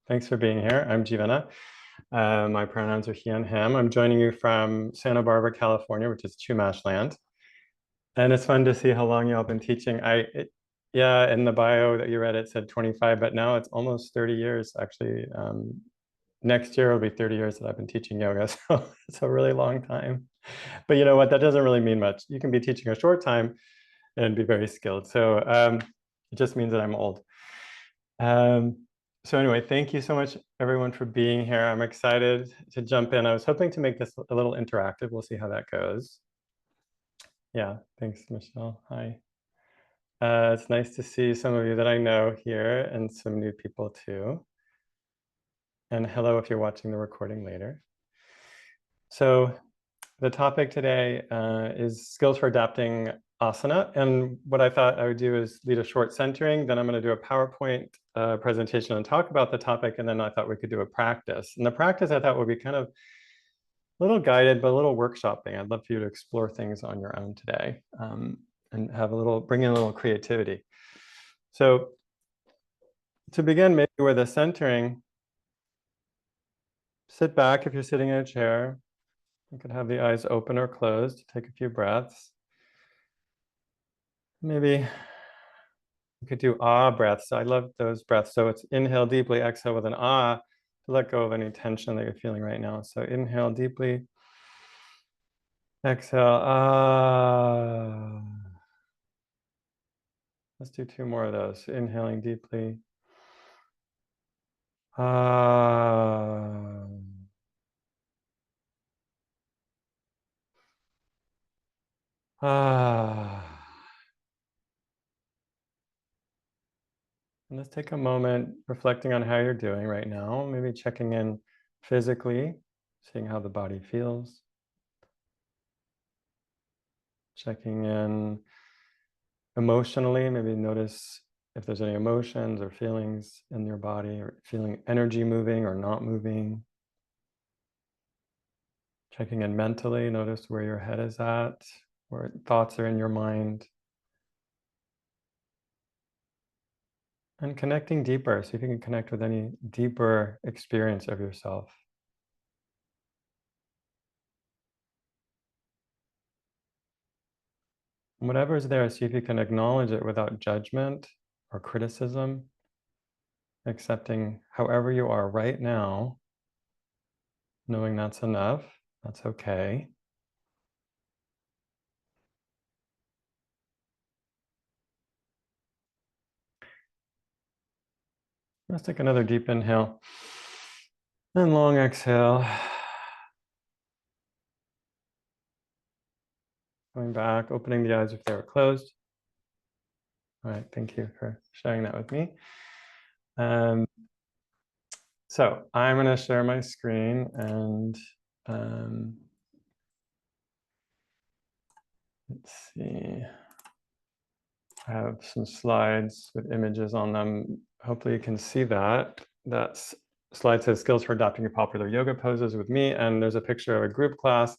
Thanks for being here. I'm Jivana. My pronouns are he and him. I'm joining you from Santa Barbara, California, which is Chumash land. And it's fun to see how long y'all been teaching. Yeah, in the bio that you read, it said 25, but now it's almost 30 years, actually. Next year will be 30 years that I've been teaching yoga, so it's a really long time. But you know what? That doesn't really mean much. You can be teaching a short time and be very skilled. So it just means that I'm old. So anyway, thank you so much, everyone, for being here. I'm excited to jump in. I was hoping to make this a little interactive. We'll see how that goes. Yeah, thanks, Michelle. Hi. It's nice to see some of you that I know here and some new people too. And hello if you're watching the recording later. So the topic today is skills for adapting asana. And what I thought I would do is lead a short centering. Then I'm going to do a PowerPoint presentation and talk about the topic. And then I thought we could do a practice. And the practice I thought would be kind of a little guided, but a little workshopping. I'd love for you to explore things on your own today and have bring in a little creativity. So to begin, maybe with a centering, sit back if you're sitting in a chair. You could have the eyes open or closed, take a few breaths. Maybe you could do ah breaths. I love those breaths. So it's inhale deeply, exhale with an ah to let go of any tension that you're feeling right now. So inhale deeply, exhale, ah. Let's do two more of those. Inhaling deeply, ah. Ah. And let's take a moment reflecting on how you're doing right now, maybe checking in physically, seeing how the body feels. Checking in emotionally, maybe notice if there's any emotions or feelings in your body, or feeling energy moving or not moving. Checking in mentally, notice where your head is at, where thoughts are in your mind. And connecting deeper, see if you can connect with any deeper experience of yourself. Whatever is there, see if you can acknowledge it without judgment or criticism, accepting however you are right now, knowing that's enough, that's okay. Let's take another deep inhale and long exhale. Going back, opening the eyes if they were closed. All right, thank you for sharing that with me. So I'm going to share my screen and let's see. I have some slides with images on them. Hopefully you can see that. That slide says skills for adapting your popular yoga poses with me. And there's a picture of a group class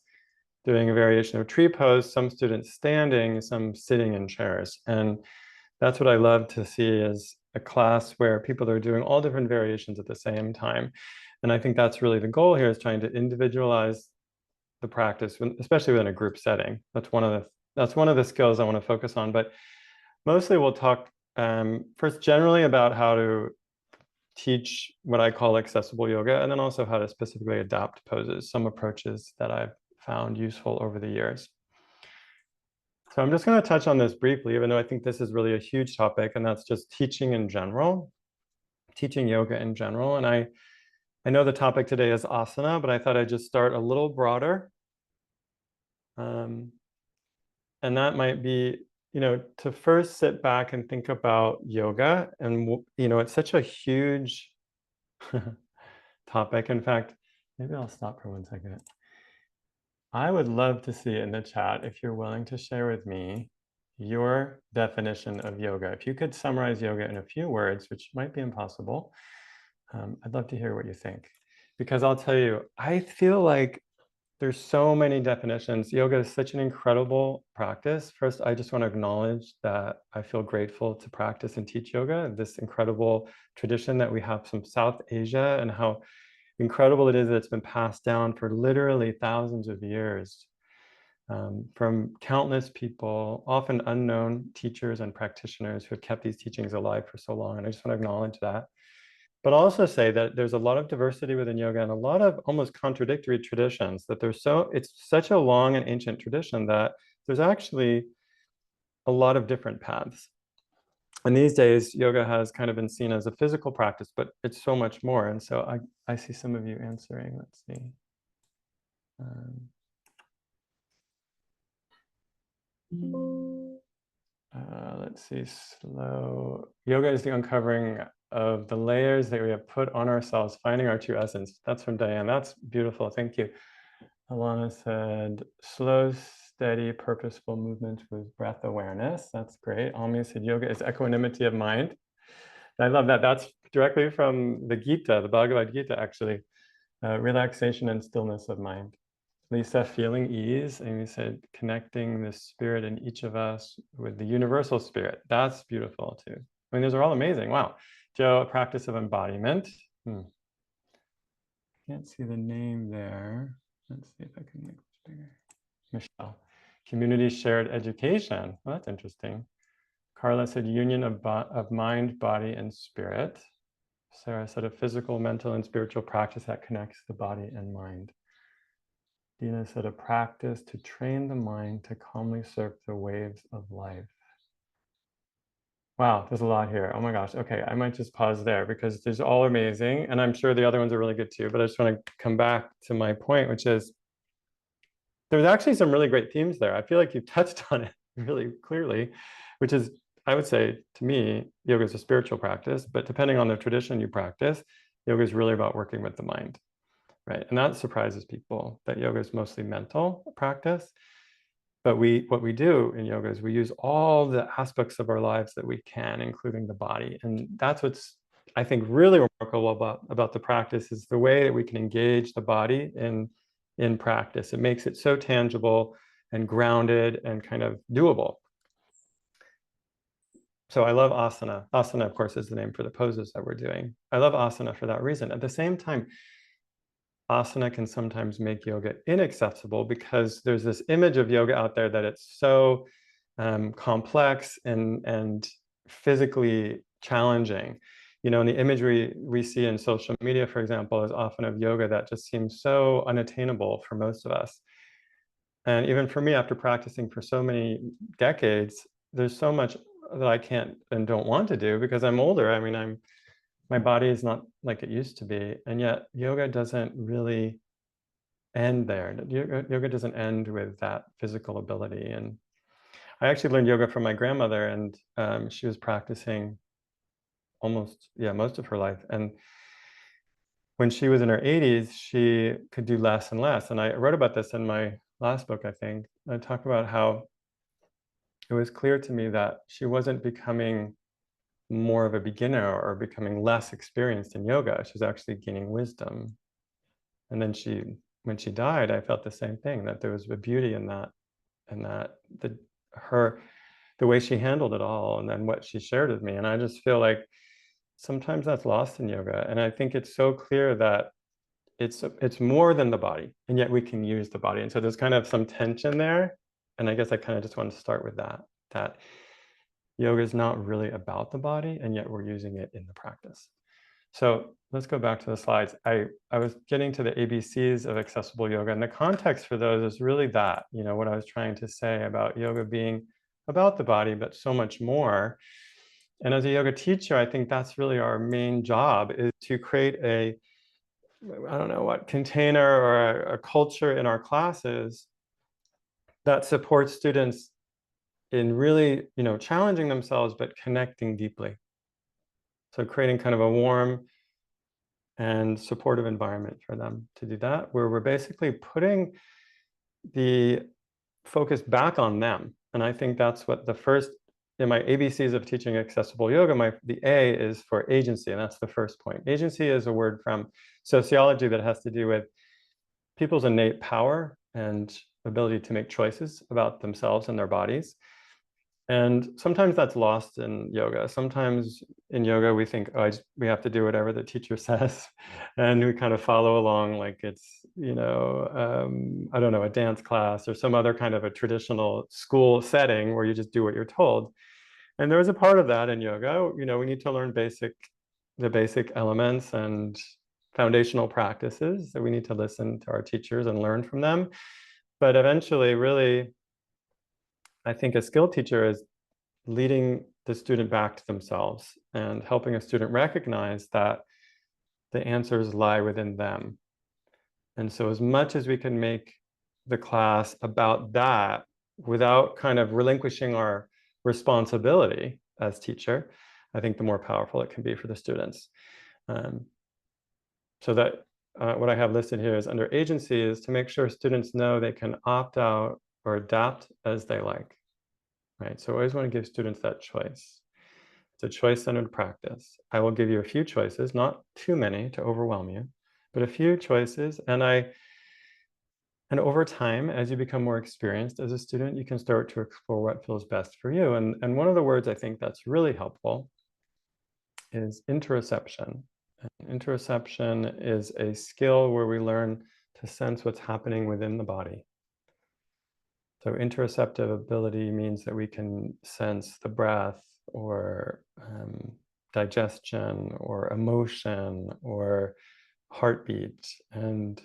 doing a variation of tree pose, some students standing, some sitting in chairs. And that's what I love to see, is a class where people are doing all different variations at the same time. And I think that's really the goal here, is trying to individualize the practice, especially within a group setting. That's one of the skills I want to focus on. But mostly we'll talk first generally about how to teach what I call accessible yoga, and then also how to specifically adapt poses, some approaches that I've found useful over the years. So I'm just going to touch on this briefly, even though I think this is really a huge topic, and that's just teaching in general, teaching yoga in general. And I know the topic today is asana, but I thought I'd just start a little broader. And that might be, to first sit back and think about yoga. And, it's such a huge topic. In fact, maybe I'll stop for 1 second. I would love to see in the chat, if you're willing to share with me your definition of yoga. If you could summarize yoga in a few words, which might be impossible, I'd love to hear what you think. Because I'll tell you, I feel like there's so many definitions. Yoga is such an incredible practice. First, I just want to acknowledge that I feel grateful to practice and teach yoga, this incredible tradition that we have from South Asia, and how incredible it is that it's been passed down for literally thousands of years from countless people, often unknown teachers and practitioners who have kept these teachings alive for so long. And I just want to acknowledge that. But also say that there's a lot of diversity within yoga and a lot of almost contradictory traditions, that it's such a long and ancient tradition that there's actually a lot of different paths. And these days, yoga has kind of been seen as a physical practice, but it's so much more. And so I see some of you answering. Let's see. Let's see, slow. Yoga is the uncovering of the layers that we have put on ourselves, finding our true essence. That's from Diane. That's beautiful. Thank you. Alana said, slow, steady, purposeful movement with breath awareness. That's great. Ami said, yoga is equanimity of mind. I love that. That's directly from the Gita, the Bhagavad Gita, actually. Relaxation and stillness of mind. Lisa, feeling ease, and you said connecting the spirit in each of us with the universal spirit. That's beautiful too. I mean, those are all amazing. Wow. Joe, a practice of embodiment. Can't see the name there. Let's see if I can make this bigger. Michelle, community shared education. Well, that's interesting. Carla said union of mind, body, and spirit. Sarah said a physical, mental, and spiritual practice that connects the body and mind. Dina said a practice to train the mind to calmly surf the waves of life. Wow, there's a lot here. Oh my gosh. Okay, I might just pause there because these are all amazing. And I'm sure the other ones are really good too. But I just want to come back to my point, which is there's actually some really great themes there. I feel like you touched on it really clearly, which is, I would say, to me, yoga is a spiritual practice. But depending on the tradition you practice, yoga is really about working with the mind. Right. And that surprises people that yoga is mostly mental practice. But what we do in yoga is we use all the aspects of our lives that we can, including the body. And that's what's, I think, really remarkable about the practice is the way that we can engage the body in practice. It makes it so tangible and grounded and kind of doable. So I love asana. Asana, of course, is the name for the poses that we're doing. I love asana for that reason. At the same time, asana can sometimes make yoga inaccessible because there's this image of yoga out there that it's so complex and physically challenging. You know, and the imagery we see in social media, for example, is often of yoga that just seems so unattainable for most of us. And even for me, after practicing for so many decades, there's so much that I can't and don't want to do because I'm older. I mean, my body is not like it used to be. And yet yoga doesn't really end there. Yoga doesn't end with that physical ability. And I actually learned yoga from my grandmother, and she was practicing most of her life. And when she was in her 80s, she could do less and less. And I wrote about this in my last book, I think. I talk about how it was clear to me that she wasn't becoming more of a beginner or becoming less experienced in yoga. She was actually gaining wisdom. And then when she died, I felt the same thing, that there was a beauty in that, and that the way she handled it all, and then what she shared with me. And I just feel like sometimes that's lost in yoga. And I think it's so clear that it's more than the body, and yet we can use the body. And so there's kind of some tension there. And I guess I kind of just want to start with that yoga is not really about the body, and yet we're using it in the practice. So let's go back to the slides. I was getting to the ABCs of accessible yoga, and the context for those is really that, you know, what I was trying to say about yoga being about the body, but so much more. And as a yoga teacher, I think that's really our main job, is to create I don't know what, container or a culture in our classes that supports students in really, you know, challenging themselves, but connecting deeply. So creating kind of a warm and supportive environment for them to do that, where we're basically putting the focus back on them. And I think that's what in my ABCs of teaching accessible yoga, the A is for agency, and that's the first point. Agency is a word from sociology that has to do with people's innate power and ability to make choices about themselves and their bodies. And sometimes that's lost in yoga. Sometimes in yoga, we think, oh, we have to do whatever the teacher says. And we kind of follow along like it's, I don't know, a dance class or some other kind of a traditional school setting where you just do what you're told. And there is a part of that in yoga. We need to learn the basic elements and foundational practices that we need to listen to our teachers and learn from them. But eventually, really, I think a skill teacher is leading the student back to themselves and helping a student recognize that the answers lie within them. And so as much as we can make the class about that without kind of relinquishing our responsibility as teacher, I think the more powerful it can be for the students. So that what I have listed here is under agency is to make sure students know they can opt out or adapt as they like, right? So I always want to give students that choice. It's a choice-centered practice. I will give you a few choices, not too many to overwhelm you, but a few choices. And over time, as you become more experienced as a student, you can start to explore what feels best for you. And one of the words I think that's really helpful is interoception. Interoception is a skill where we learn to sense what's happening within the body. So interoceptive ability means that we can sense the breath or digestion or emotion or heartbeat and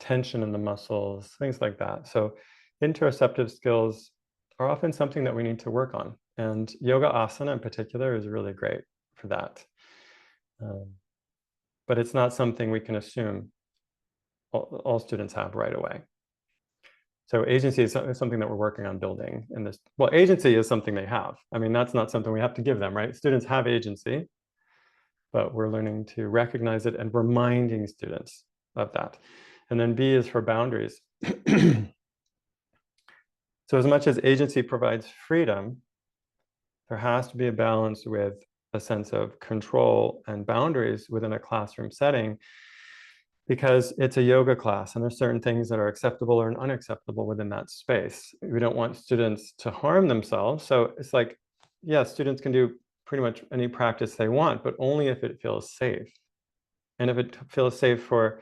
tension in the muscles, things like that. So interoceptive skills are often something that we need to work on. And yoga asana in particular is really great for that. But it's not something we can assume all students have right away. So agency is something that we're working on building in this. Well, agency is something they have. I mean, that's not something we have to give them, right? Students have agency, but we're learning to recognize it and reminding students of that. And then B is for boundaries. So as much as agency provides freedom, there has to be a balance with a sense of control and boundaries within a classroom setting, because it's a yoga class and there's certain things that are acceptable or unacceptable within that space. We don't want students to harm themselves. So it's like, yeah, students can do pretty much any practice they want, but only if it feels safe. And if it feels safe for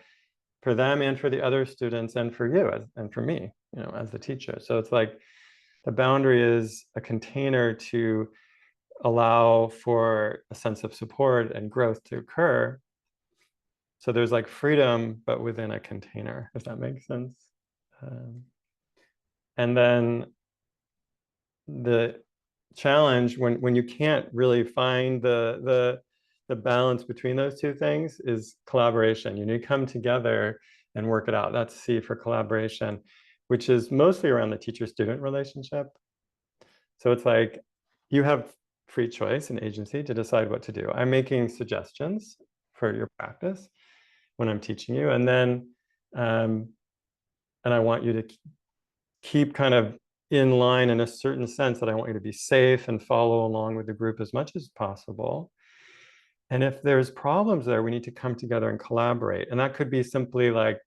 them and for the other students and for you and for me, as the teacher. So it's like the boundary is a container to allow for a sense of support and growth to occur. So there's like freedom, but within a container, if that makes sense. And then the challenge when you can't really find the balance between those two things is collaboration. You need to come together and work it out. That's C for collaboration, which is mostly around the teacher-student relationship. So it's like you have free choice and agency to decide what to do. I'm making suggestions for your practice when I'm teaching you, and then and I want you to keep kind of in line in a certain sense that I want you to be safe and follow along with the group as much as possible. And if there's problems there, we need to come together and collaborate. And that could be simply like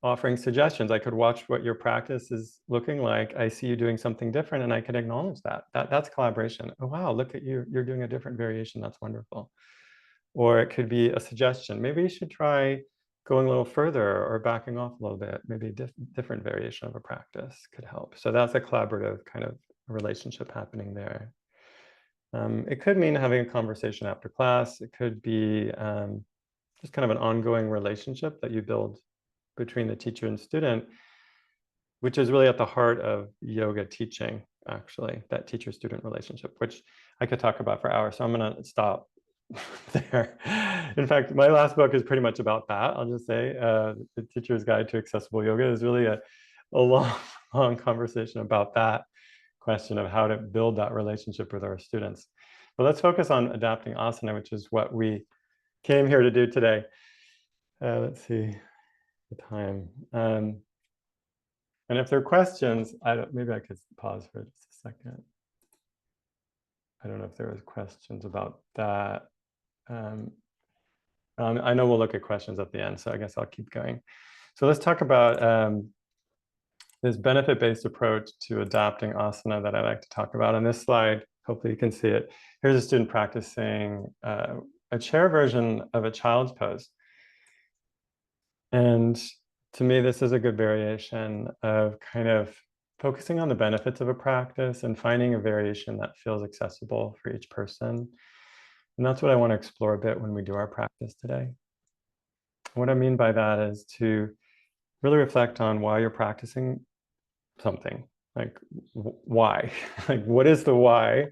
offering suggestions. I could watch what your practice is looking like. I see you doing something different and I can acknowledge that. That's collaboration. Oh, wow, look at you. You're doing a different variation. That's wonderful. Or it could be a suggestion. Maybe you should try going a little further or backing off a little bit. Maybe a different variation of a practice could help. So that's a collaborative kind of relationship happening there. It could mean having a conversation after class. It could be just kind of an ongoing relationship that you build between the teacher and student, which is really at the heart of yoga teaching, actually, that teacher-student relationship, which I could talk about for hours. So I'm going to stop there. In fact, my last book is pretty much about that. I'll just say The Teacher's Guide to Accessible Yoga is really a long conversation about that question of how to build that relationship with our students. But let's focus on adapting asana, which is what we came here to do today. Let's see the time. And if there are questions, maybe I could pause for just a second. I don't know if there was questions about that. I know we'll look at questions at the end, so I guess I'll keep going. So let's talk about this benefit-based approach to adapting asana that I like to talk about. On this slide, hopefully you can see it. Here's a student practicing a chair version of a child's pose. And to me, this is a good variation of kind of focusing on the benefits of a practice and finding a variation that feels accessible for each person. And that's what I want to explore a bit when we do our practice today. What I mean by that is to really reflect on why you're practicing something. Like, why? Like, what is the why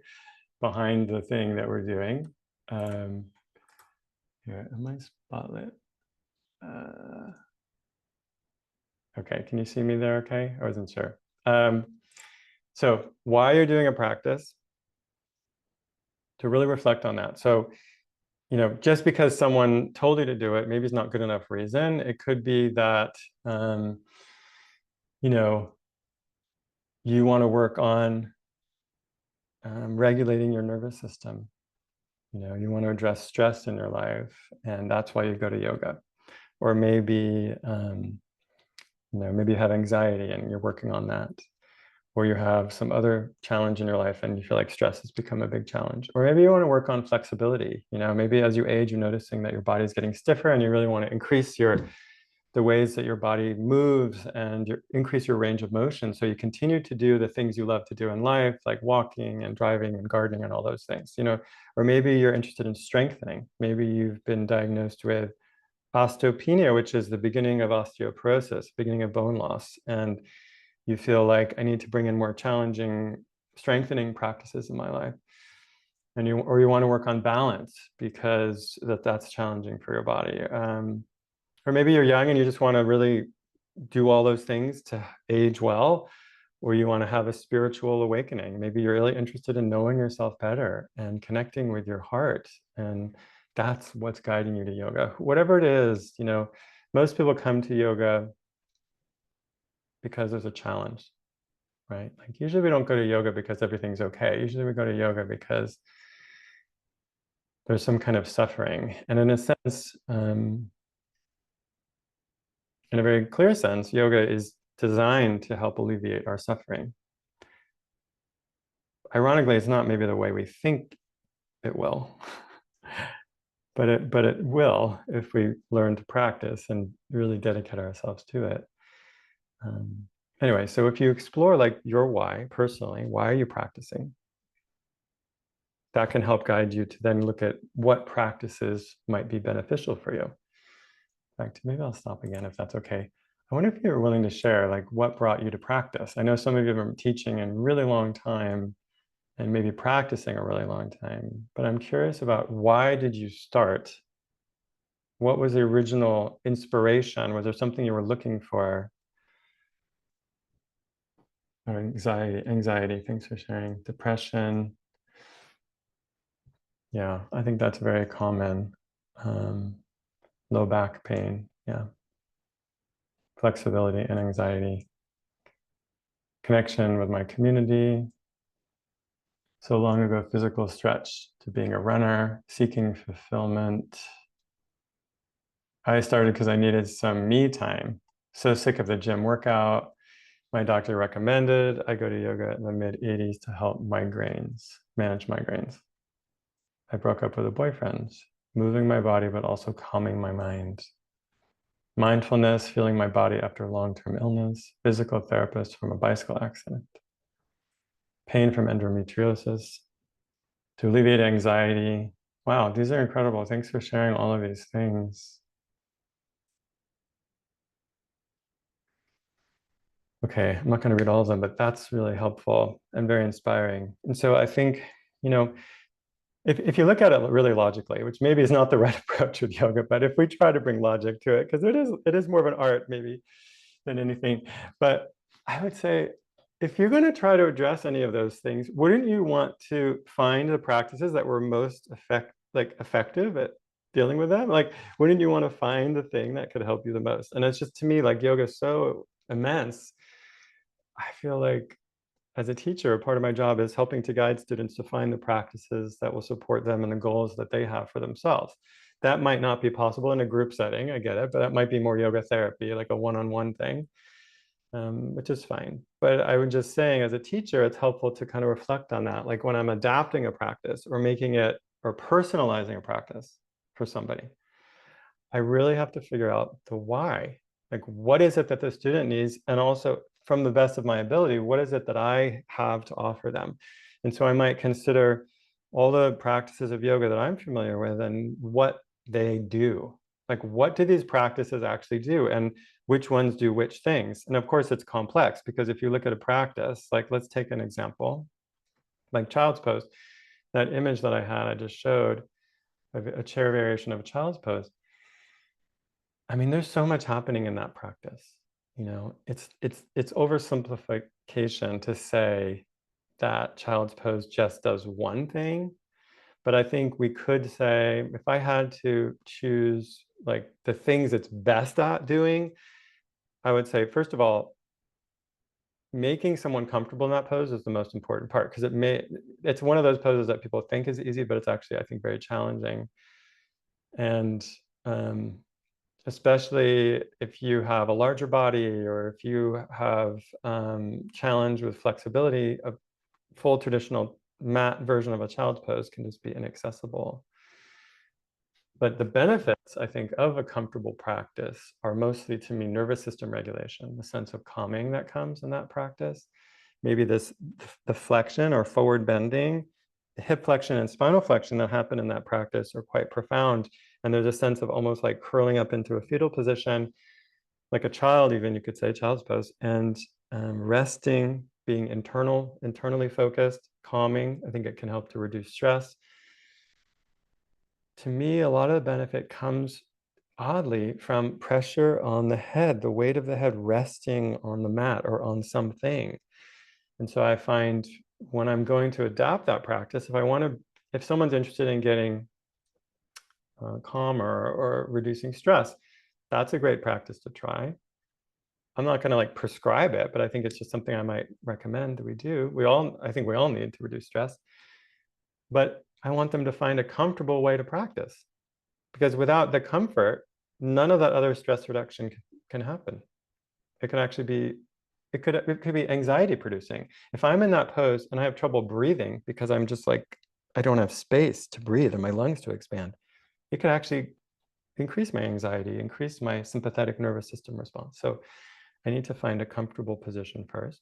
behind the thing that we're doing? Here, am I spotlit? Okay, can you see me there okay? I wasn't sure. So why you're doing a practice, to really reflect on that. So, you know, just because someone told you to do it, maybe it's not good enough reason. It could be that, you know, you want to work on regulating your nervous system. You know, you want to address stress in your life, and that's why you go to yoga. Or maybe, you know, maybe you have anxiety and you're working on that. Or you have some other challenge in your life and you feel like stress has become a big challenge. Or maybe you want to work on flexibility. You know, maybe as you age, you're noticing that your body is getting stiffer and you really want to increase the ways that your body moves and increase your range of motion. So you continue to do the things you love to do in life, like walking and driving and gardening and all those things, you know. Or maybe you're interested in strengthening. Maybe you've been diagnosed with osteopenia, which is the beginning of osteoporosis, beginning of bone loss. And you feel like, I need to bring in more challenging strengthening practices in my life. And you want to work on balance because that's challenging for your body. Or maybe you're young and you just want to really do all those things to age well, or you want to have a spiritual awakening. Maybe you're really interested in knowing yourself better and connecting with your heart. And that's what's guiding you to yoga. Whatever it is, you know, most people come to yoga because there's a challenge, right? Like usually we don't go to yoga because everything's okay. Usually we go to yoga because there's some kind of suffering. And in a sense, in a very clear sense, yoga is designed to help alleviate our suffering. Ironically, it's not maybe the way we think it will, but it will if we learn to practice and really dedicate ourselves to it. Anyway, so if you explore like your why personally, why are you practicing? That can help guide you to then look at what practices might be beneficial for you. In fact, maybe I'll stop again if that's okay. I wonder if you're willing to share like what brought you to practice. I know some of you have been teaching a really long time and maybe practicing a really long time, but I'm curious about why did you start? What was the original inspiration? Was there something you were looking for? Or anxiety, thanks for sharing. Depression. Yeah, I think that's very common. Low back pain, yeah. Flexibility and anxiety. Connection with my community. So long ago, physical stretch to being a runner, seeking fulfillment. I started because I needed some me time. So sick of the gym workout. My doctor recommended I go to yoga in the mid-80s to help migraines, manage migraines. I broke up with a boyfriend, moving my body, but also calming my mind. Mindfulness, feeling my body after long-term illness, physical therapist from a bicycle accident, pain from endometriosis, to alleviate anxiety. Wow, these are incredible. Thanks for sharing all of these things. Okay, I'm not going to read all of them, but that's really helpful and very inspiring. And so I think, you know, if you look at it really logically, which maybe is not the right approach with yoga, but if we try to bring logic to it, because it is more of an art maybe than anything. But I would say, if you're going to try to address any of those things, wouldn't you want to find the practices that were most effective at dealing with them? Like, wouldn't you want to find the thing that could help you the most? And it's just, to me, like yoga is so immense. I feel like as a teacher, part of my job is helping to guide students to find the practices that will support them and the goals that they have for themselves. That might not be possible in a group setting, I get it, but that might be more yoga therapy, like a one-on-one thing. which is fine. But I was just saying, as a teacher, it's helpful to kind of reflect on that. Like when I'm adapting a practice or making it or personalizing a practice for somebody, I really have to figure out the why. Like, what is it that the student needs? And also, from the best of my ability, what is it that I have to offer them? And so I might consider all the practices of yoga that I'm familiar with and what they do. Like, what do these practices actually do? And which ones do which things? And of course, it's complex because if you look at a practice, like let's take an example, like child's pose, that image that I just showed of a chair variation of a child's pose. I mean, there's so much happening in that practice. You know, it's oversimplification to say that child's pose just does one thing. But I think we could say, if I had to choose like the things it's best at doing, I would say, first of all, making someone comfortable in that pose is the most important part because it's one of those poses that people think is easy, but it's actually, I think, very challenging. And especially if you have a larger body or if you have challenge with flexibility, a full traditional mat version of a child's pose can just be inaccessible. But the benefits, I think, of a comfortable practice are mostly, to me, nervous system regulation, the sense of calming that comes in that practice. Maybe the flexion or forward bending, the hip flexion and spinal flexion that happen in that practice are quite profound. And there's a sense of almost like curling up into a fetal position, like a child, even you could say child's pose, and resting, being internally focused, calming. I think it can help to reduce stress. To me, a lot of the benefit comes oddly from pressure on the head, the weight of the head resting on the mat or on something. And so I find when I'm going to adapt that practice, if someone's interested in getting calmer or reducing stress, that's a great practice to try. I'm not going to like prescribe it, but I think it's just something I might recommend that we do. I think we all need to reduce stress, but I want them to find a comfortable way to practice because without the comfort, none of that other stress reduction can happen. It can actually be, it could be anxiety producing. If I'm in that pose and I have trouble breathing because I'm just like, I don't have space to breathe and my lungs to expand, it could actually increase my anxiety, increase my sympathetic nervous system response. So I need to find a comfortable position first.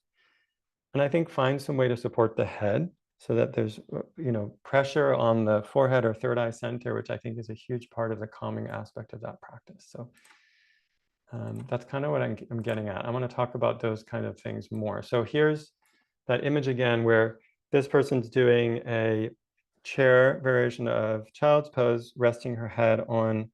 And I think find some way to support the head so that there's, pressure on the forehead or third eye center, which I think is a huge part of the calming aspect of that practice. So that's kind of what I'm getting at. I want to talk about those kind of things more. So here's that image again, where this person's doing a chair variation of child's pose, resting her head on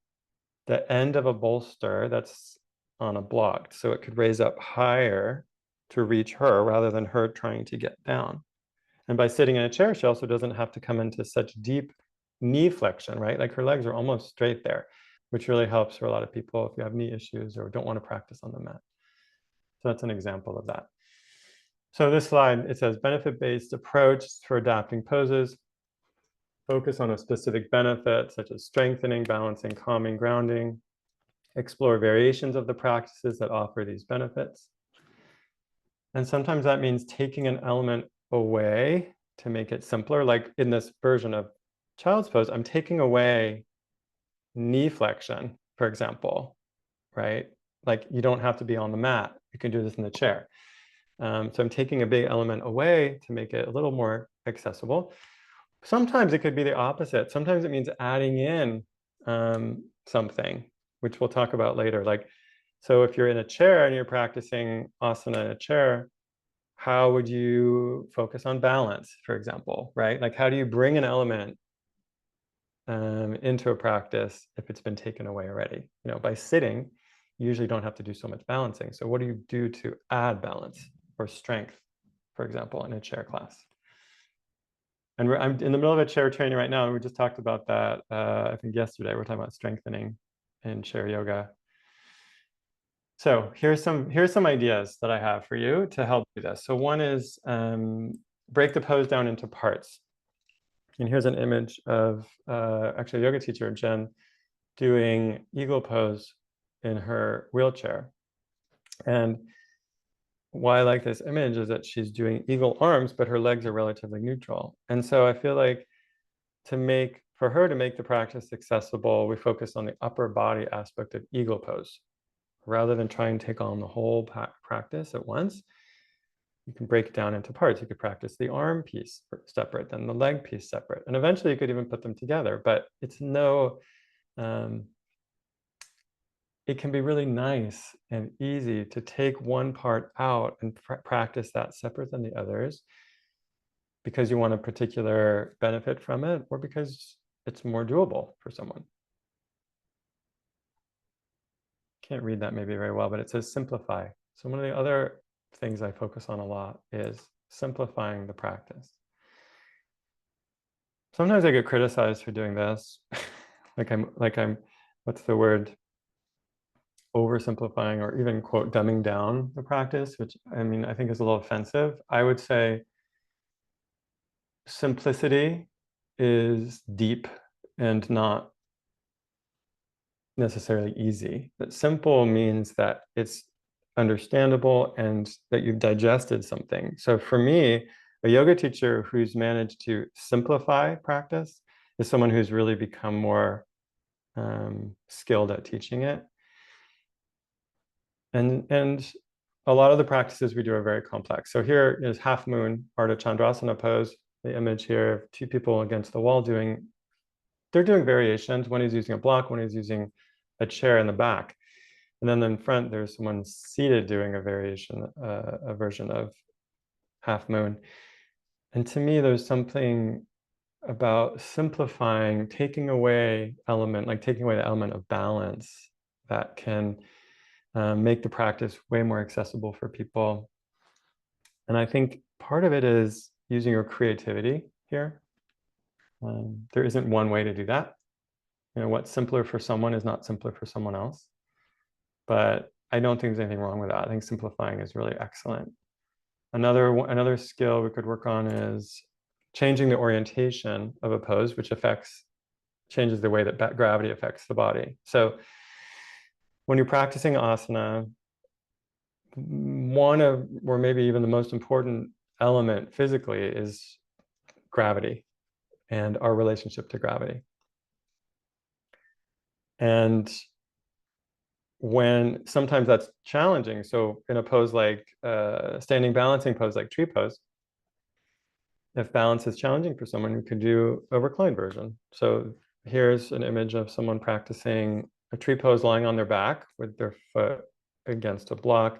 the end of a bolster that's on a block. So it could raise up higher to reach her rather than her trying to get down. And by sitting in a chair, she also doesn't have to come into such deep knee flexion, right? Like her legs are almost straight there, which really helps for a lot of people if you have knee issues or don't want to practice on the mat. So that's an example of that. So this slide, it says benefit-based approach for adapting poses. Focus on a specific benefit, such as strengthening, balancing, calming, grounding. Explore variations of the practices that offer these benefits. And sometimes that means taking an element away to make it simpler. Like in this version of child's pose, I'm taking away knee flexion, for example, right? Like you don't have to be on the mat. You can do this in the chair. So I'm taking a big element away to make it a little more accessible. Sometimes it could be the opposite. Sometimes it means adding in something, which we'll talk about later. Like, so if you're in a chair and you're practicing asana in a chair, how would you focus on balance, for example, right? Like, how do you bring an element into a practice if it's been taken away already? By sitting, you usually don't have to do so much balancing. So what do you do to add balance or strength, for example, in a chair class? And I'm in the middle of a chair training right now, and we just talked about that, I think yesterday. We're talking about strengthening in chair yoga. So here's some ideas that I have for you to help do this. So one is break the pose down into parts. And here's an image of actually a yoga teacher, Jen, doing eagle pose in her wheelchair. And why I like this image is that she's doing eagle arms, but her legs are relatively neutral. And so I feel like for her to make the practice accessible, we focus on the upper body aspect of eagle pose. Rather than try and take on the whole practice at once, you can break it down into parts. You could practice the arm piece separate, then the leg piece separate. And eventually you could even put them together, but it can be really nice and easy to take one part out and practice that separate than the others because you want a particular benefit from it or because it's more doable for someone. Can't read that maybe very well, but it says simplify. So one of the other things I focus on a lot is simplifying the practice. Sometimes I get criticized for doing this. like I'm, what's the word? Oversimplifying or even quote dumbing down the practice, which I mean, I think is a little offensive. I would say simplicity is deep and not necessarily easy. But simple means that it's understandable and that you've digested something. So for me, a yoga teacher who's managed to simplify practice is someone who's really become more skilled at teaching it. And a lot of the practices we do are very complex. So here is half moon, Ardha Chandrasana pose, the image here of two people against the wall they're doing variations. One is using a block, one is using a chair in the back. And then in front, there's someone seated doing a variation, a version of half moon. And to me, there's something about simplifying, taking away the element of balance that can make the practice way more accessible for people. And I think part of it is using your creativity here. There isn't one way to do that. What's simpler for someone is not simpler for someone else. But I don't think there's anything wrong with that. I think simplifying is really excellent. Another skill we could work on is changing the orientation of a pose, which changes the way that gravity affects the body. So when you're practicing asana, or maybe even the most important element physically is gravity and our relationship to gravity. And when sometimes that's challenging. So in a pose like standing balancing pose like tree pose, if balance is challenging for someone, we could do a reclined version. So here's an image of someone practicing a tree pose lying on their back with their foot against a block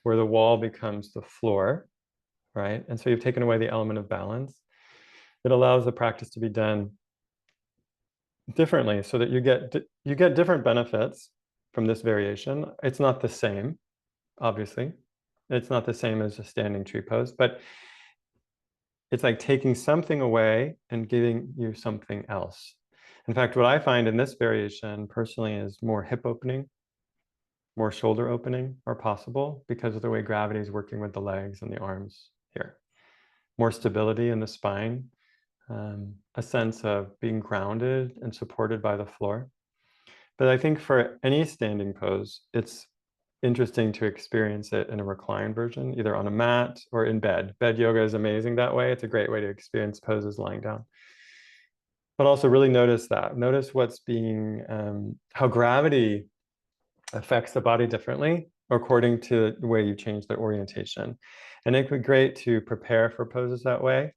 where the wall becomes the floor, right? And so you've taken away the element of balance. It allows the practice to be done differently so that you get different benefits from this variation. It's not the same, obviously. It's not the same as a standing tree pose, but it's like taking something away and giving you something else. In fact, what I find in this variation personally is more hip opening, more shoulder opening are possible because of the way gravity is working with the legs and the arms here. More stability in the spine, a sense of being grounded and supported by the floor. But I think for any standing pose, it's interesting to experience it in a reclined version, either on a mat or in bed. Bed yoga is amazing that way. It's a great way to experience poses lying down. But also really notice that. Notice how gravity affects the body differently according to the way you change the orientation. And it would be great to prepare for poses that way.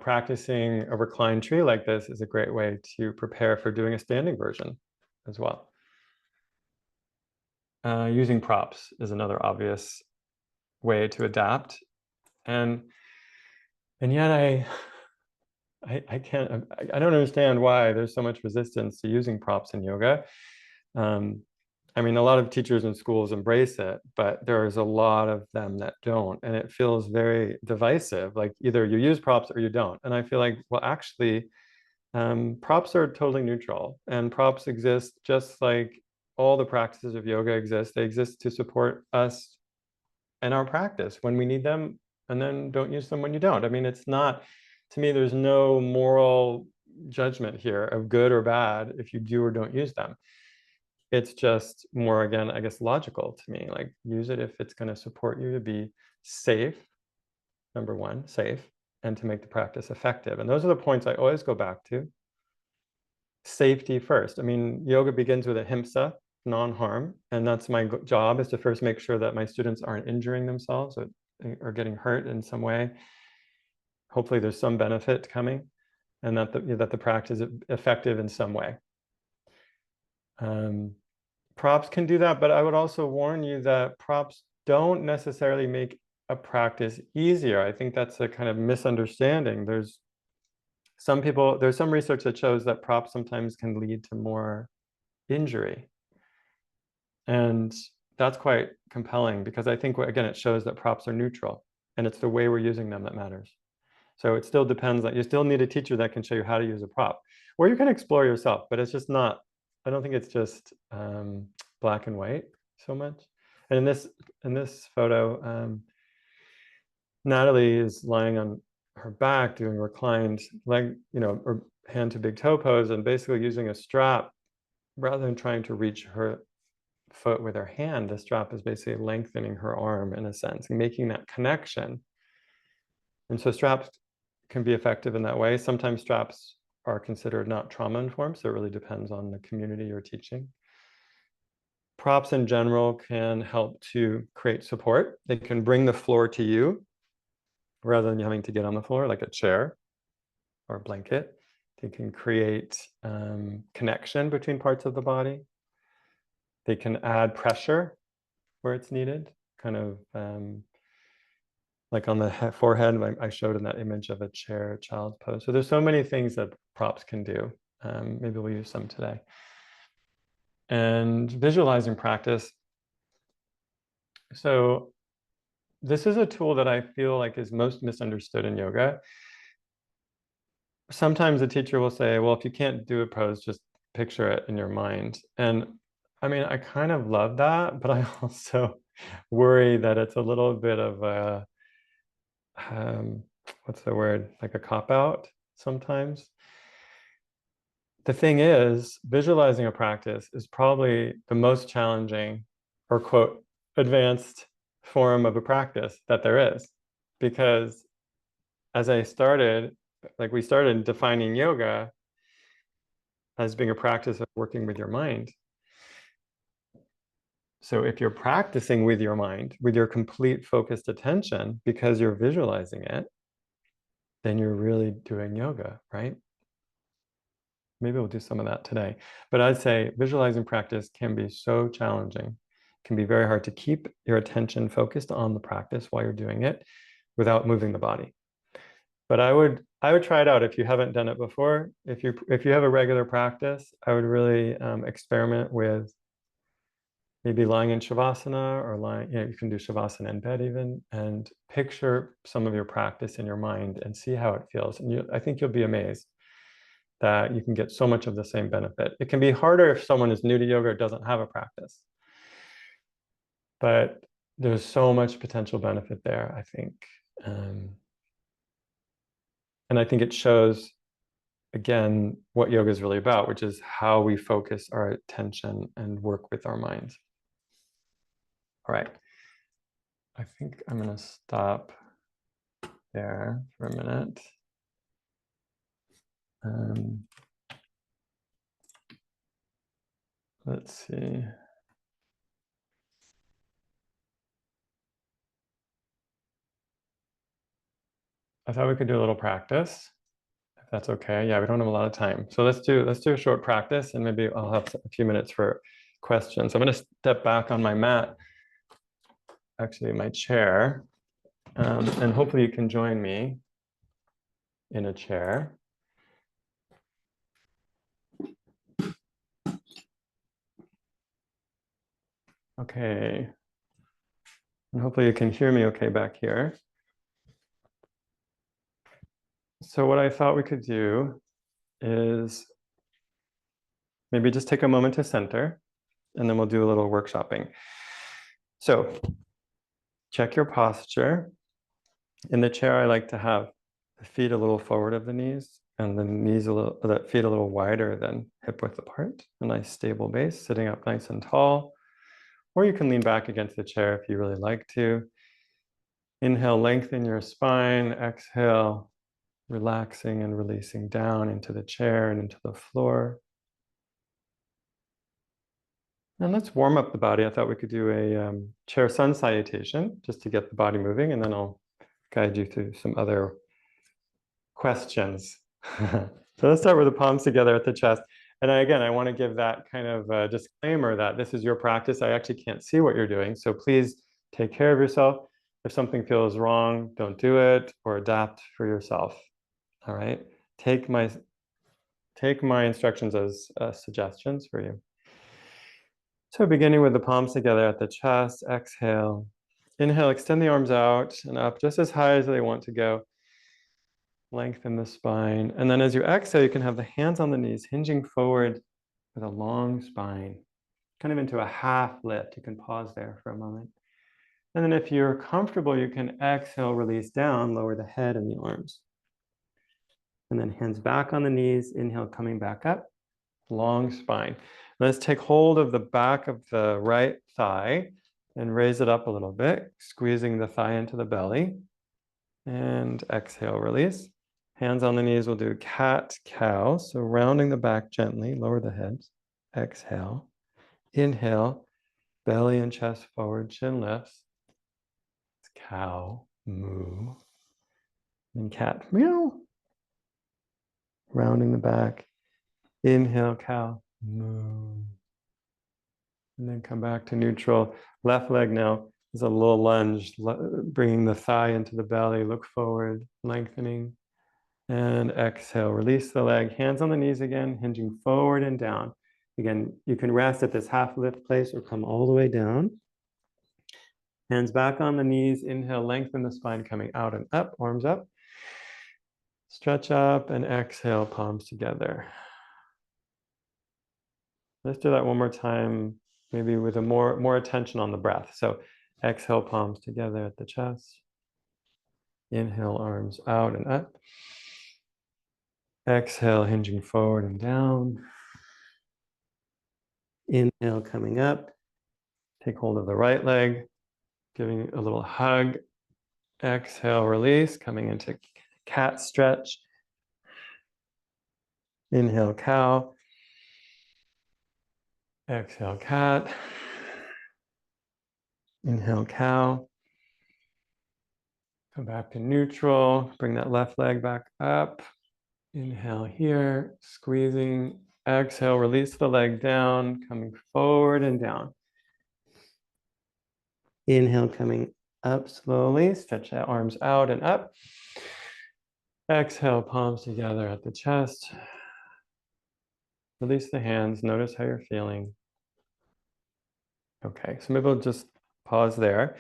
Practicing a reclined tree like this is a great way to prepare for doing a standing version as well. Using props is another obvious way to adapt. And yet I don't understand why there's so much resistance to using props in yoga. I mean, a lot of teachers and schools embrace it, but there's a lot of them that don't. And it feels very divisive, like either you use props or you don't. And I feel like, well, actually, props are totally neutral, and props exist just like all the practices of yoga exist. They exist to support us and our practice when we need them, and then don't use them when you don't. I mean, it's not, to me, there's no moral judgment here of good or bad if you do or don't use them. It's just more, again, I guess, logical to me. Like, use it if it's going to support you to be safe, number one, safe, and to make the practice effective. And those are the points I always go back to. Safety first. I mean, yoga begins with ahimsa, non-harm, and that's my job, is to first make sure that my students aren't injuring themselves or getting hurt in some way. Hopefully there's some benefit coming, and that the practice is effective in some way. Props can do that, but I would also warn you that props don't necessarily make a practice easier. I think that's a kind of misunderstanding. There's some research that shows that props sometimes can lead to more injury. And that's quite compelling, because I think, again, it shows that props are neutral, and it's the way we're using them that matters. So it still depends that you still need a teacher that can show you how to use a prop, or you can explore yourself, but it's just not, I don't think it's just black and white so much. And in this photo, Natalie is lying on her back doing reclined leg, or hand to big toe pose, and basically using a strap rather than trying to reach her foot with her hand. The strap is basically lengthening her arm in a sense, and making that connection. And so straps can be effective in that way. Sometimes straps are considered not trauma-informed, so it really depends on the community you're teaching. Props in general can help to create support. They can bring the floor to you rather than you having to get on the floor, like a chair or a blanket. They can create connection between parts of the body. They can add pressure where it's needed, kind of like on the forehead, I showed in that image of a chair child's pose. So there's so many things that props can do. Maybe we'll use some today. And visualizing practice. So this is a tool that I feel like is most misunderstood in yoga. Sometimes a teacher will say, well, if you can't do a pose, just picture it in your mind. And I mean, I kind of love that, but I also worry that it's a little bit of a, what's the word, like a cop-out sometimes. The thing is, visualizing a practice is probably the most challenging, or quote, advanced form of a practice that there is. Because as I started, we started defining yoga as being a practice of working with your mind. So if you're practicing with your mind, with your complete focused attention, because you're visualizing it, then you're really doing yoga, right? Maybe we'll do some of that today. But I'd say visualizing practice can be so challenging. It can be very hard to keep your attention focused on the practice while you're doing it without moving the body. But I would try it out if you haven't done it before. If you have a regular practice, I would really experiment with maybe lying in Shavasana, or lying, you can do Shavasana in bed even, and picture some of your practice in your mind and see how it feels. And I think you'll be amazed that you can get so much of the same benefit. It can be harder if someone is new to yoga or doesn't have a practice. But there's so much potential benefit there, I think. And I think it shows, again, what yoga is really about, which is how we focus our attention and work with our minds. All right. I think I'm going to stop there for a minute. Let's see. I thought we could do a little practice, if that's okay. Yeah, we don't have a lot of time. So let's do a short practice, and maybe I'll have a few minutes for questions. I'm going to step back on my mat, actually my chair, and hopefully you can join me in a chair. Okay. And hopefully you can hear me okay back here. So what I thought we could do is maybe just take a moment to center, and then we'll do a little workshopping. So check your posture. In the chair, I like to have the feet a little forward of the knees, and the knees the feet a little wider than hip width apart. A nice stable base, sitting up nice and tall. Or you can lean back against the chair if you really like to. Inhale, lengthen your spine. Exhale, relaxing and releasing down into the chair and into the floor. And let's warm up the body. I thought we could do a chair sun salutation just to get the body moving, and then I'll guide you through some other questions. So let's start with the palms together at the chest. And again, I want to give that kind of disclaimer that this is your practice. I actually can't see what you're doing. So please take care of yourself. If something feels wrong, don't do it, or adapt for yourself. All right. Take my instructions as suggestions for you. So beginning with the palms together at the chest, exhale. Inhale, extend the arms out and up just as high as they want to go. Lengthen the spine. And then as you exhale, you can have the hands on the knees, hinging forward with a long spine, kind of into a half lift. You can pause there for a moment. And then if you're comfortable, you can exhale, release down, lower the head and the arms. And then hands back on the knees, inhale, coming back up, long spine. Let's take hold of the back of the right thigh and raise it up a little bit, squeezing the thigh into the belly. And exhale, release. Hands on the knees, we'll do cat, cow. So rounding the back gently, lower the head. Exhale. Inhale, belly and chest forward, chin lifts. Cow, moo. And cat, meow. Rounding the back. Inhale, cow, moo. And then come back to neutral. Left leg now is a little lunge, bringing the thigh into the belly. Look forward, lengthening. And exhale, release the leg, hands on the knees again, hinging forward and down. Again, you can rest at this half lift place or come all the way down. Hands back on the knees, inhale, lengthen the spine, coming out and up, arms up. Stretch up and exhale, palms together. Let's do that one more time, maybe with a more attention on the breath. So exhale, palms together at the chest. Inhale, arms out and up. Exhale, hinging forward and down. Inhale, coming up. Take hold of the right leg, giving a little hug. Exhale, release, coming into cat stretch. Inhale, cow. Exhale, cat. Inhale, cow. Come back to neutral. Bring that left leg back up. Inhale here, squeezing. Exhale, release the leg down, coming forward and down. Inhale, coming up slowly. Stretch the arms out and up. Exhale, palms together at the chest. Release the hands. Notice how you're feeling. Okay, so maybe we'll just pause there.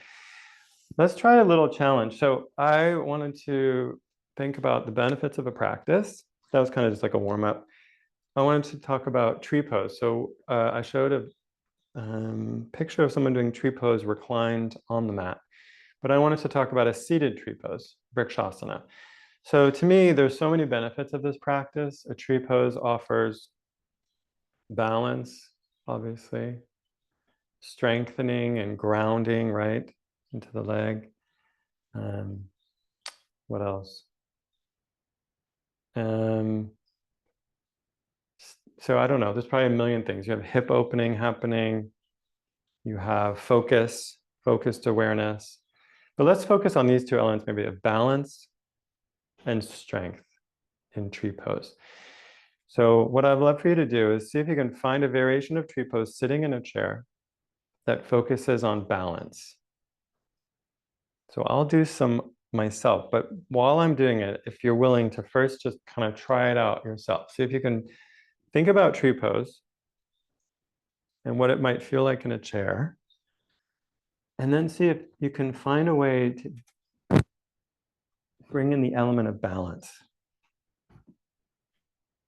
Let's try a little challenge. So I wanted to think about the benefits of a practice. That was kind of just like a warm up. I wanted to talk about tree pose. So I showed a picture of someone doing tree pose reclined on the mat. But I wanted to talk about a seated tree pose, Vrikshasana. So to me, there's so many benefits of this practice. A tree pose offers balance, obviously, strengthening and grounding, right, into the leg. What else? So I don't know, there's probably a million things. You have hip opening happening. You have focused awareness. But let's focus on these two elements, maybe of balance and strength in tree pose. So what I'd love for you to do is see if you can find a variation of tree pose sitting in a chair that focuses on balance. So I'll do some myself, but while I'm doing it, if you're willing to first just kind of try it out yourself, see if you can think about tree pose and what it might feel like in a chair, and then see if you can find a way to bring in the element of balance,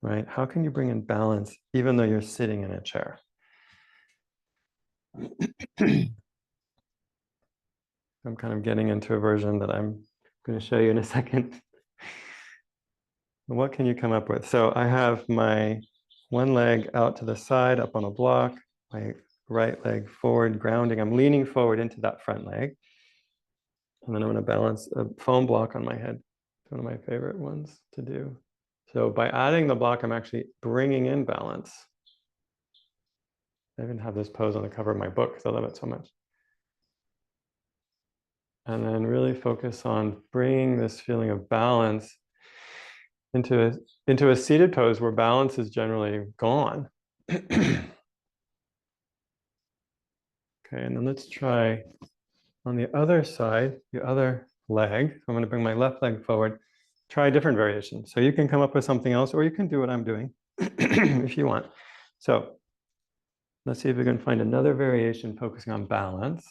right? How can you bring in balance even though you're sitting in a chair? I'm kind of getting into a version that I'm going to show you in a second. What can you come up with? So I have my one leg out to the side up on a block, my right leg forward, grounding. I'm leaning forward into that front leg. And then I'm going to balance a foam block on my head. It's one of my favorite ones to do. So by adding the block, I'm actually bringing in balance. I even have this pose on the cover of my book because I love it so much. And then really focus on bringing this feeling of balance into a seated pose where balance is generally gone. Okay, and then let's try on the other side, the other leg. I'm going to bring my left leg forward. Try a different variation. So you can come up with something else, or you can do what I'm doing if you want. So let's see if we can find another variation focusing on balance.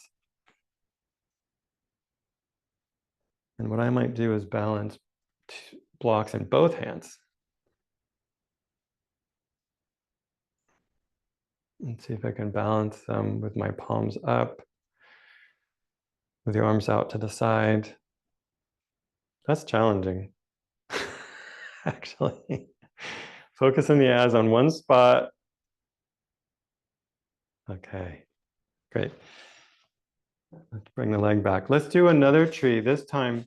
And what I might do is balance blocks in both hands. And see if I can balance them with my palms up, with the arms out to the side. That's challenging, actually. Focusing the eyes on one spot. Okay, great. Let's bring the leg back. Let's do another tree, this time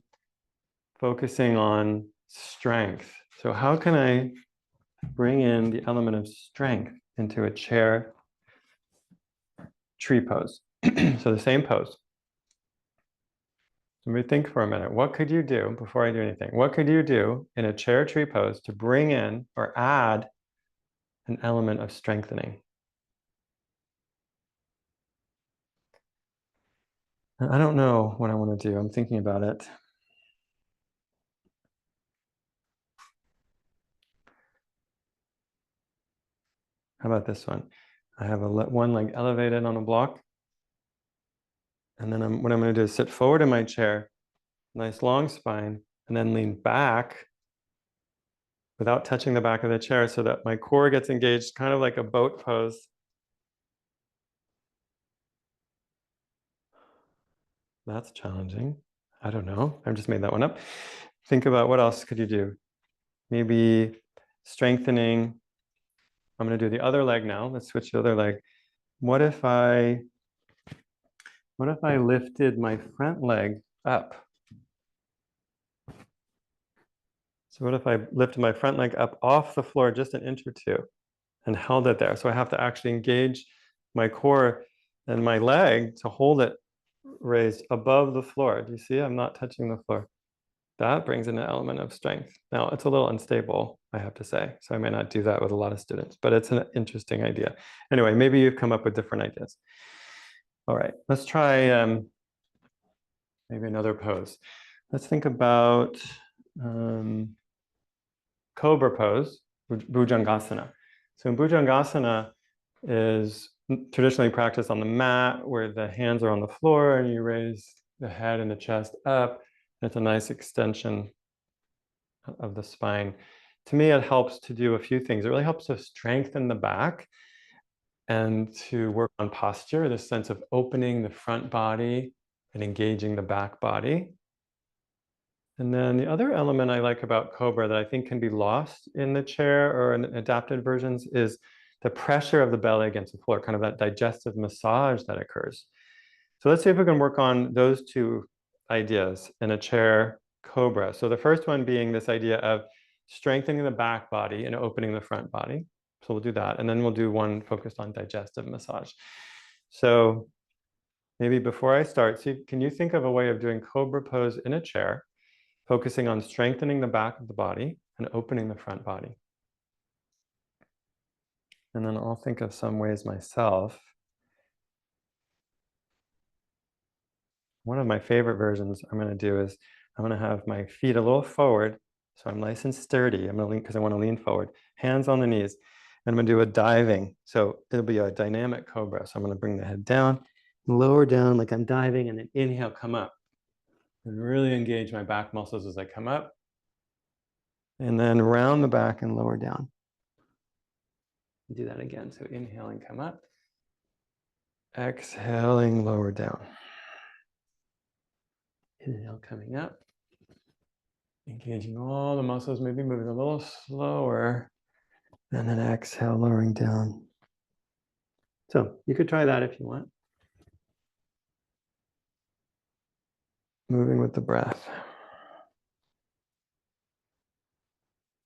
focusing on strength. So how can I bring in the element of strength into a chair tree pose? So the same pose. Let me think for a minute. What could you do before I do anything? What could you do in a chair tree pose to bring in or add an element of strengthening? I don't know what I want to do. I'm thinking about it. How about this one? I have one leg elevated on a block. And then what I'm going to do is sit forward in my chair, nice long spine, and then lean back without touching the back of the chair so that my core gets engaged, kind of like a boat pose. That's challenging. I don't know. I've just made that one up. Think about what else could you do? Maybe strengthening. I'm going to do the other leg now. Let's switch to the other leg. What if I lifted my front leg up? So what if I lifted my front leg up off the floor just an inch or two and held it there? So I have to actually engage my core and my leg to hold it raised above the floor. Do you see? I'm not touching the floor. That brings in an element of strength. Now, it's a little unstable, I have to say. So I may not do that with a lot of students, but it's an interesting idea. Anyway, maybe you've come up with different ideas. All right, let's try maybe another pose. Let's think about cobra pose, Bhujangasana. So Bhujangasana is traditionally practiced on the mat where the hands are on the floor and you raise the head and the chest up. It's a nice extension of the spine. To me, it helps to do a few things. It really helps to strengthen the back and to work on posture, this sense of opening the front body and engaging the back body. And then the other element I like about Cobra that I think can be lost in the chair or in adapted versions is the pressure of the belly against the floor, kind of that digestive massage that occurs. So let's see if we can work on those two ideas in a chair Cobra. So the first one being this idea of strengthening the back body and opening the front body. So we'll do that. And then we'll do one focused on digestive massage. So maybe before I start, see, can you think of a way of doing Cobra pose in a chair, focusing on strengthening the back of the body and opening the front body? And then I'll think of some ways myself. One of my favorite versions I'm going to do is I'm going to have my feet a little forward. So I'm nice and sturdy. I'm going to lean because I want to lean forward. Hands on the knees. And I'm going to do a diving. So it'll be a dynamic cobra. So I'm going to bring the head down, lower down like I'm diving, and then inhale, come up. And really engage my back muscles as I come up. And then round the back and lower down. Do that again. So inhaling, come up. Exhaling, lower down. Inhale, coming up. Engaging all the muscles, maybe moving a little slower. And then exhale, lowering down. So you could try that if you want. Moving with the breath.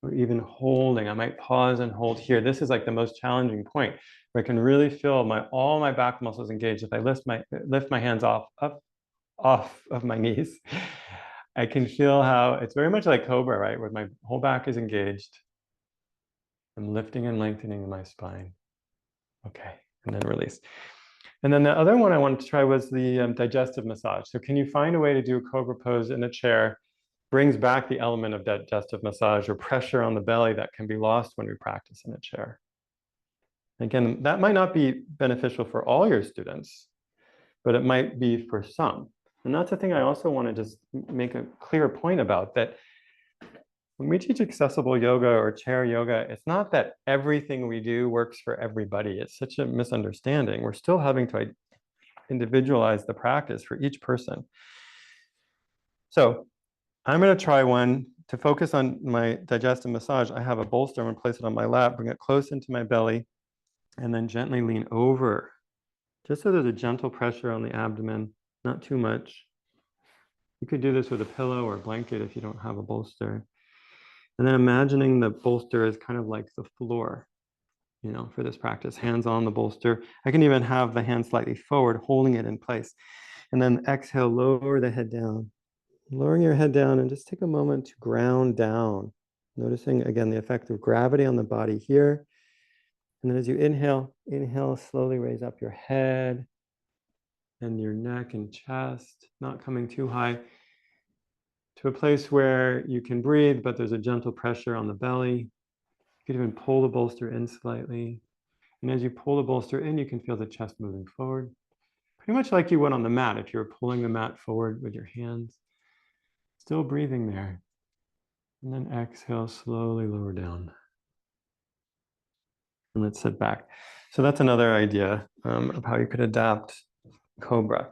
Or even holding. I might pause and hold here. This is like the most challenging point where I can really feel all my back muscles engaged. If I lift my hands off of my knees, I can feel how it's very much like Cobra, right? Where my whole back is engaged. I'm lifting and lengthening my spine. Okay, and then release. And then the other one I wanted to try was the digestive massage. So can you find a way to do a Cobra pose in a chair? Brings back the element of digestive massage or pressure on the belly that can be lost when we practice in a chair. Again, that might not be beneficial for all your students, but it might be for some. And that's the thing I also want to just make a clear point about, that when we teach accessible yoga or chair yoga, it's not that everything we do works for everybody. It's such a misunderstanding. We're still having to individualize the practice for each person. So I'm going to try one to focus on my digestive massage. I have a bolster. I'm going to place it on my lap, bring it close into my belly, and then gently lean over, just so there's a gentle pressure on the abdomen, not too much. You could do this with a pillow or a blanket if you don't have a bolster. And then imagining the bolster is kind of like the floor, for this practice. Hands on the bolster. I can even have the hand slightly forward, holding it in place. And then exhale, lower the head down. Lowering your head down, and just take a moment to ground down. Noticing, again, the effect of gravity on the body here. And then as you inhale, slowly raise up your head and your neck and chest, not coming too high, to a place where you can breathe, but there's a gentle pressure on the belly. You could even pull the bolster in slightly. And as you pull the bolster in, you can feel the chest moving forward, pretty much like you would on the mat if you were pulling the mat forward with your hands. Still breathing there. And then exhale, slowly lower down. And let's sit back. So that's another idea of how you could adapt Cobra.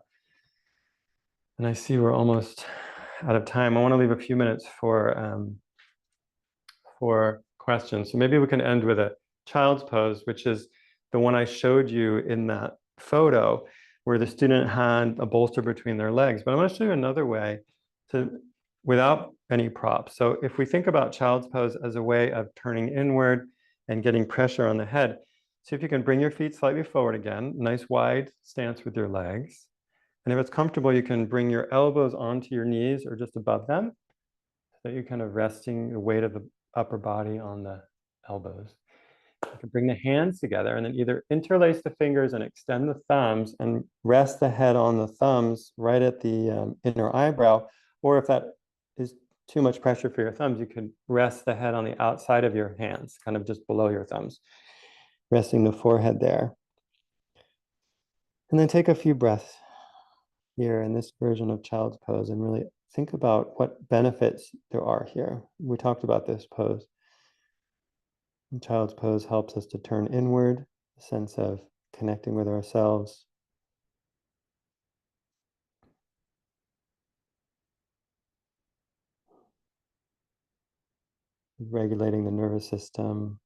And I see we're almost out of time. I want to leave a few minutes for questions. So maybe we can end with a child's pose, which is the one I showed you in that photo where the student had a bolster between their legs. But I want to show you another way without any props. So if we think about child's pose as a way of turning inward and getting pressure on the head, see if you can bring your feet slightly forward again, nice wide stance with your legs. And if it's comfortable, you can bring your elbows onto your knees or just above them, so that you're kind of resting the weight of the upper body on the elbows. You can bring the hands together and then either interlace the fingers and extend the thumbs and rest the head on the thumbs right at the inner eyebrow. Or if that is too much pressure for your thumbs, you can rest the head on the outside of your hands, kind of just below your thumbs, resting the forehead there. And then take a few breaths here in this version of child's pose and really think about what benefits there are here. We talked about this pose. And child's pose helps us to turn inward, a sense of connecting with ourselves. Regulating the nervous system.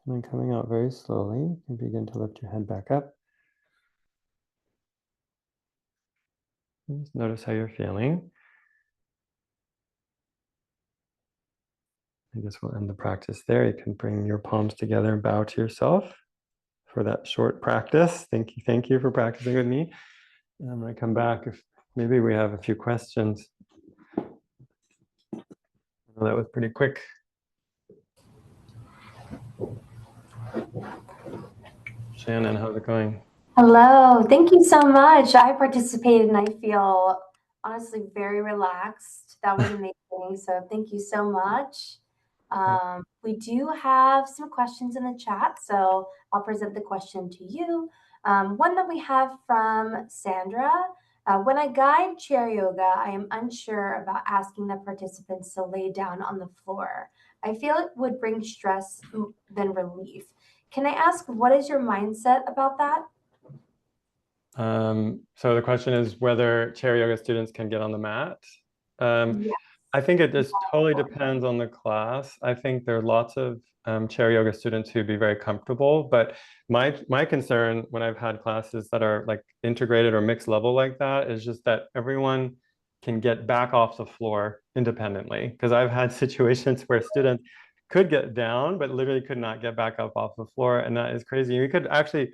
And then coming out very slowly, you can begin to lift your head back up. Just notice how you're feeling. I guess we'll end the practice there. You can bring your palms together and bow to yourself for that short practice. Thank you for practicing with me. And I'm going to come back if maybe we have a few questions. Well, that was pretty quick. Shannon, how's it going? Hello, thank you so much. I participated and I feel honestly very relaxed. That was amazing. So thank you so much. We do have some questions in the chat, so I'll present the question to you. One that we have from Sandra. When I guide chair yoga, I am unsure about asking the participants to lay down on the floor. I feel it would bring stress than relief. Can I ask, what is your mindset about that? So the question is whether chair yoga students can get on the mat. Um, Yeah. I think it just totally depends on the class. I think there are lots of chair yoga students who'd be very comfortable, but my concern when I've had classes that are like integrated or mixed level like that is just that everyone can get back off the floor independently. Because I've had situations where students could get down, but literally could not get back up off the floor, and that is crazy. You could actually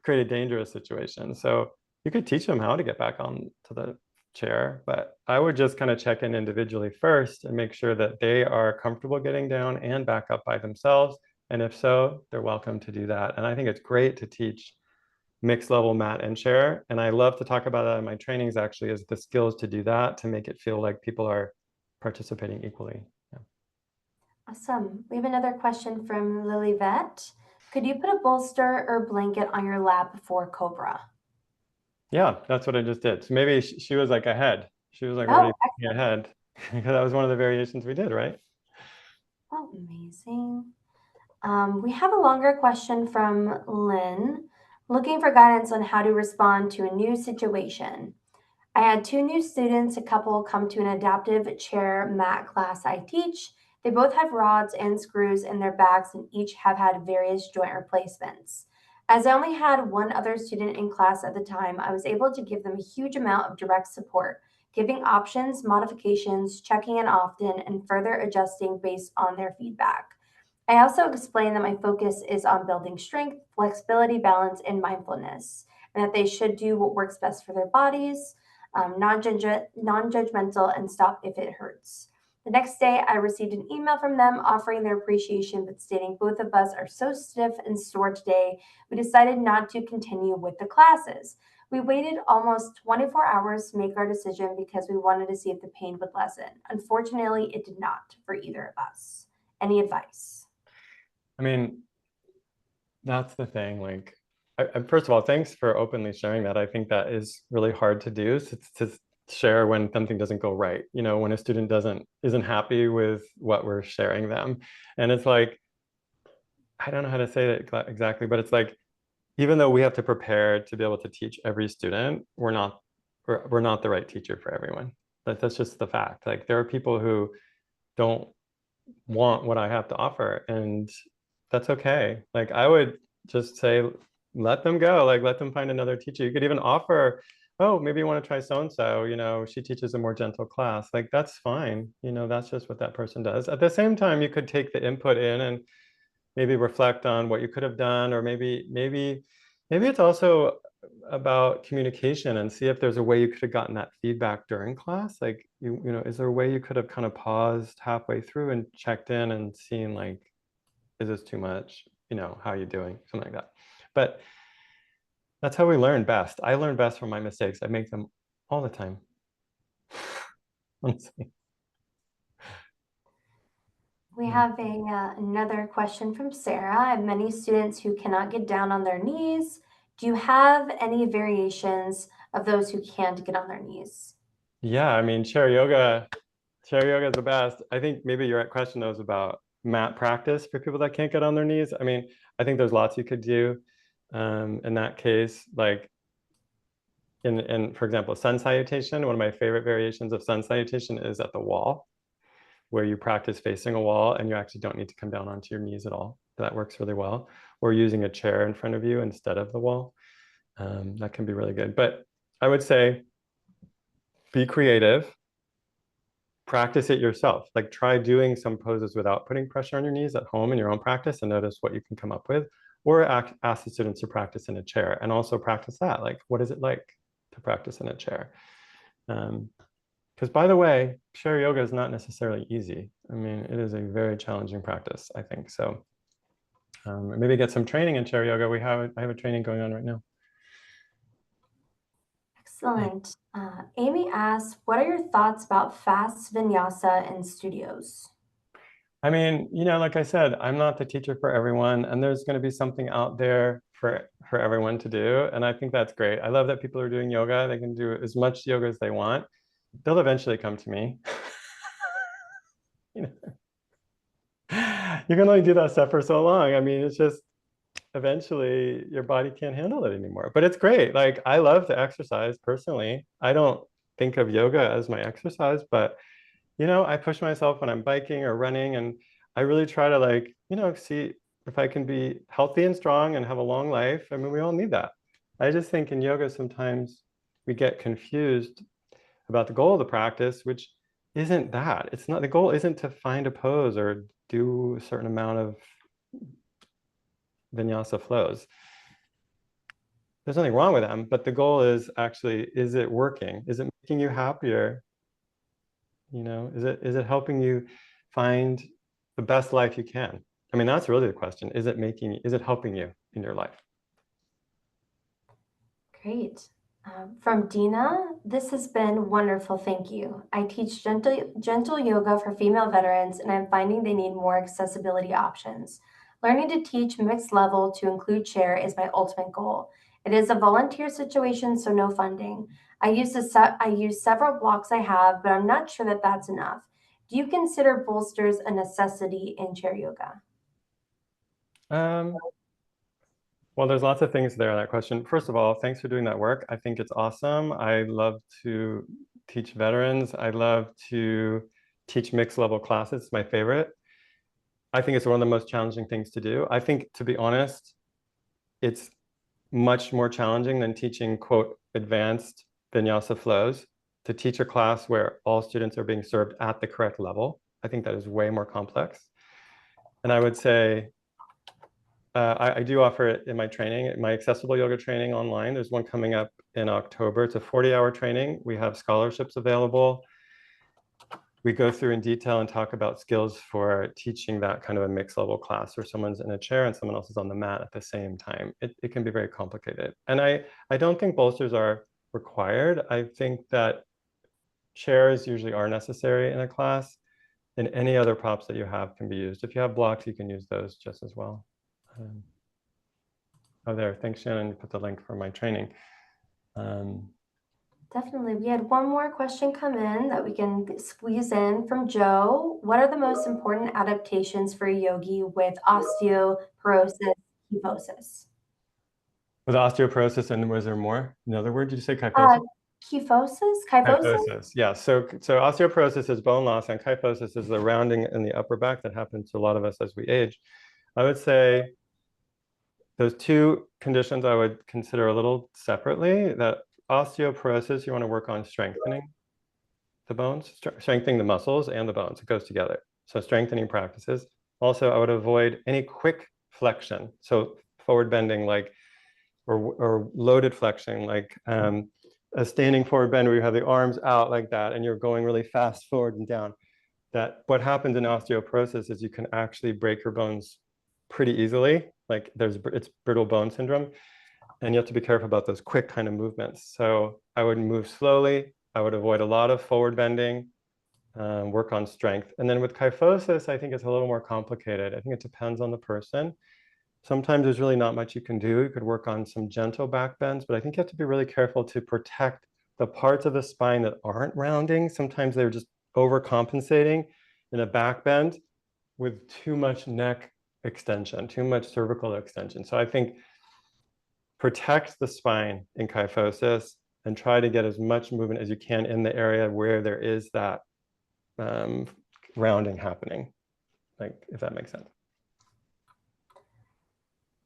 create a dangerous situation. So you could teach them how to get back on to the chair, but I would just kind of check in individually first and make sure that they are comfortable getting down and back up by themselves. And if so, they're welcome to do that. And I think it's great to teach mixed level mat and chair. And I love to talk about that in my trainings actually, is the skills to do that, to make it feel like people are participating equally. Yeah. Awesome. We have another question from Lily Vet. Could you put a bolster or blanket on your lap before Cobra? Yeah, that's what I just did. So maybe she was like ahead. She was like Oh, already ahead because that was one of the variations we did, right? oh, amazing. We have a longer question from Lynn, looking for guidance on how to respond to a new situation. I had two new students, a couple, come to an adaptive chair mat class I teach. They both have rods and screws in their backs and each have had various joint replacements. As I only had one other student in class at the time, I was able to give them a huge amount of direct support, giving options, modifications, checking in often, and further adjusting based on their feedback. I also explained that my focus is on building strength, flexibility, balance, and mindfulness, and that they should do what works best for their bodies, non-judgmental, and stop if it hurts. The next day, I received an email from them offering their appreciation, but stating both of us are so stiff and sore today, we decided not to continue with the classes. We waited almost 24 hours to make our decision because we wanted to see if the pain would lessen. Unfortunately, it did not for either of us. Any advice? I mean, that's the thing. Like, first of all, thanks for openly sharing that. I think that is really hard to do, to share when something doesn't go right. You know, when a student isn't happy with what we're sharing them, and it's like, I don't know how to say that exactly, but it's like, even though we have to prepare to be able to teach every student, we're not the right teacher for everyone. That's just the fact. Like, there are people who don't want what I have to offer, and that's okay. Like, I would just say, let them go, like let them find another teacher. You could even offer, oh, maybe you want to try so and so, she teaches a more gentle class. Like, that's fine. That's just what that person does. At the same time, you could take the input in and maybe reflect on what you could have done, or maybe it's also about communication, and see if there's a way you could have gotten that feedback during class. Like, is there a way you could have kind of paused halfway through and checked in and seen, like, is this too much? How are you doing? Something like that. But that's how we learn best. I learn best from my mistakes. I make them all the time. Honestly. We have another question from Sarah. I have many students who cannot get down on their knees. Do you have any variations of those who can't get on their knees? Yeah, I mean, chair yoga is the best. I think maybe your question though is about mat practice for people that can't get on their knees. I mean, I think there's lots you could do in that case. Like, in for example, sun salutation. One of my favorite variations of sun salutation is at the wall, where you practice facing a wall and you actually don't need to come down onto your knees at all. That works really well. Or using a chair in front of you instead of the wall. That can be really good. But I would say be creative, practice it yourself. Like, try doing some poses without putting pressure on your knees at home in your own practice, and notice what you can come up with. Or ask the students to practice in a chair, and also practice that. Like, what is it like to practice in a chair? Because, by the way, chair yoga is not necessarily easy. I mean, it is a very challenging practice, I think. So maybe get some training in chair yoga. I have a training going on right now. Excellent. Amy asks, what are your thoughts about fast vinyasa in studios? I mean, like I said, I'm not the teacher for everyone, and there's going to be something out there for everyone to do. And I think that's great. I love that people are doing yoga. They can do as much yoga as they want. They'll eventually come to me. You know, you can only do that stuff for so long. I mean, it's just eventually your body can't handle it anymore. But it's great. Like I love to exercise personally. I don't think of yoga as my exercise, but I push myself when I'm biking or running, and I really try to like, see if I can be healthy and strong and have a long life. I mean, we all need that. I just think in yoga sometimes we get confused about the goal of the practice, which isn't that. It's not, the goal isn't to find a pose or do a certain amount of vinyasa flows. There's nothing wrong with them, but the goal is actually, is it working? Is it making you happier? Is it helping you find the best life you can? I mean, that's really the question. Is it helping you in your life? Great. From Dina, this has been wonderful. Thank you. I teach gentle yoga for female veterans, and I'm finding they need more accessibility options. Learning to teach mixed level to include chair is my ultimate goal. It is a volunteer situation, so no funding. I use several blocks I have, but I'm not sure that that's enough. Do you consider bolsters a necessity in chair yoga? Um, well, there's lots of things there in that question. First of all, thanks for doing that work. I think it's awesome. I love to teach veterans. I love to teach mixed level classes. It's my favorite. I think it's one of the most challenging things to do. I think, to be honest, it's much more challenging than teaching, quote, advanced vinyasa flows. To teach a class where all students are being served at the correct level, I think that is way more complex. And I would say, I do offer it in my training, my accessible yoga training online. There's one coming up in October. It's a 40-hour training. We have scholarships available. We go through in detail and talk about skills for teaching that kind of a mixed level class where someone's in a chair and someone else is on the mat at the same time. It can be very complicated. And I don't think bolsters are required. I think that chairs usually are necessary in a class, and any other props that you have can be used. If you have blocks, you can use those just as well. There, thanks Shannon, you put the link for my training. Definitely. We had one more question come in that we can squeeze in from Joe. What are the most important adaptations for a yogi with osteoporosis, kyphosis? With osteoporosis, and was there more? Another word? Did you say Uh, kyphosis? kyphosis? Kyphosis, yeah. So osteoporosis is bone loss, and kyphosis is the rounding in the upper back that happens to a lot of us as we age. I would say those two conditions I would consider a little separately. That osteoporosis, you want to work on strengthening the bones, strengthening the muscles and the bones. It goes together. So strengthening practices. Also, I would avoid any quick flexion. So forward bending, like, or loaded flexion, like a standing forward bend where you have the arms out like that and you're going really fast forward and down. That what happens in osteoporosis is you can actually break your bones pretty easily. Like it's brittle bone syndrome, and you have to be careful about those quick kind of movements. So I would move slowly. I would avoid a lot of forward bending, work on strength. And then with kyphosis, I think it's a little more complicated. I think it depends on the person. Sometimes there's really not much you can do. You could work on some gentle back bends, but I think you have to be really careful to protect the parts of the spine that aren't rounding. Sometimes they're just overcompensating in a back bend with too much neck extension, too much cervical extension. So I think protect the spine in kyphosis and try to get as much movement as you can in the area where there is that rounding happening, like, if that makes sense.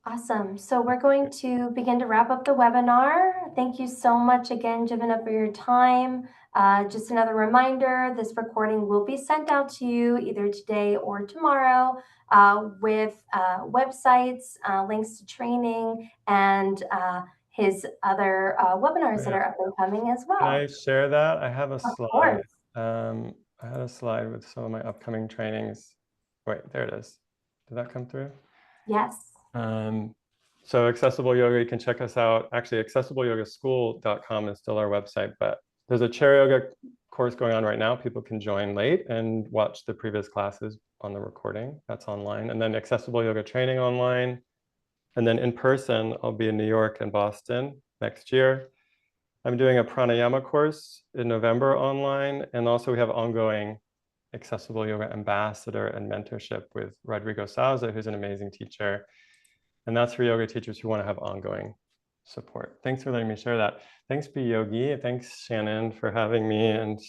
Awesome. So we're going to begin to wrap up the webinar. Thank you so much again, Jivana, for your time. Just another reminder, this recording will be sent out to you either today or tomorrow with websites, links to training, and his other webinars that are up and coming as well. Can I share that? I have a Of slide. course. I had a slide with some of my upcoming trainings. Wait, there it is. Did that come through? Yes. So Accessible Yoga, you can check us out. Actually, accessibleyogaschool.com is still our website, but there's a chair yoga course going on right now. People can join late and watch the previous classes on the recording. That's online. And then Accessible Yoga training online. And then in person, I'll be in New York and Boston next year. I'm doing a pranayama course in November online. And also we have ongoing accessible yoga ambassador and mentorship with Rodrigo Souza, who's an amazing teacher. And that's for yoga teachers who want to have ongoing support. Thanks for letting me share that. Thanks, B Yogi. Thanks, Shannon, for having me and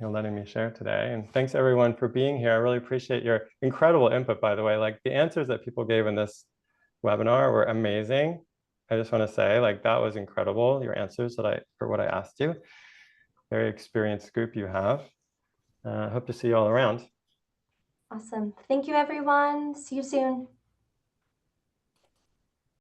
letting me share today. And thanks everyone for being here. I really appreciate your incredible input, by the way. Like the answers that people gave in this webinar were amazing. I just want to say, like, that was incredible, your answers for what I asked you. Very experienced group you have. Hope to see you all around. Awesome. Thank you, everyone. See you soon.